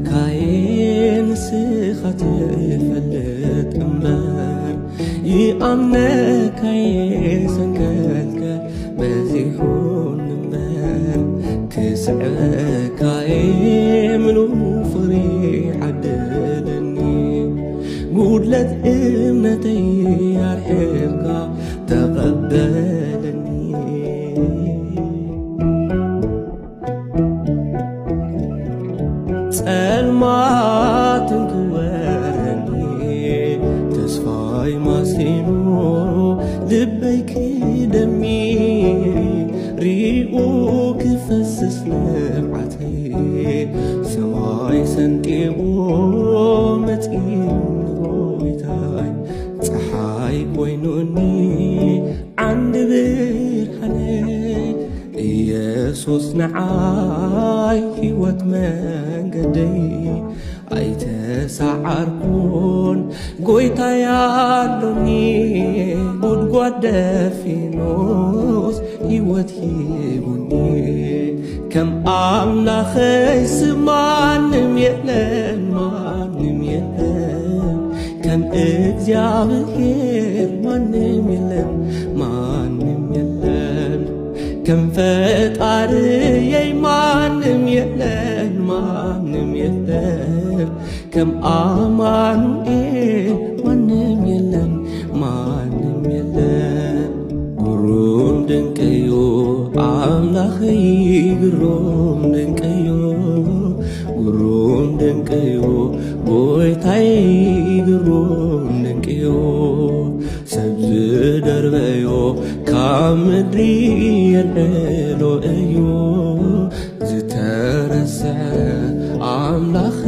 يفكركاين سخات يفلت أمبر يأمنكاين سنكلك بزيحون أمبر كسعكاين منو فري عدلني قولت إمنتي يرحمك تقبلني سلمات انكوارني تسفاي ماسينو لبيك دمي ريقو كفسس نبعتي سماي سنتيبو متين رويتاي صحاي كوينوني عند برحني ኢየሱስ ንዓይ ሕይወት መንገደይ ኣይተሰዓርኩን ጎይታ ያሎኒ ጉድጓድ ደፊኖስ ሕይወት ሂቡኒ ከም ኣምላኸይስ ማንም የለን ማንም የለን ከም እግዚአብሔር ማንም የለን ማንም የለን كم فطاري ማንም የለን ማንም የለን كم አማኑኤል ማንም የለን ማንም የለን ግሩም ድንቅዩ አምላኽይ ግሩም ድንቅዩ ግሩም ድንቅዩ ጎይታይ ግሩም ድንቅዩ ሰብ ዝደርበዮ ካብ ምድሪ የልዕሎ እዩ ዝተረስዐ ኣምላኽ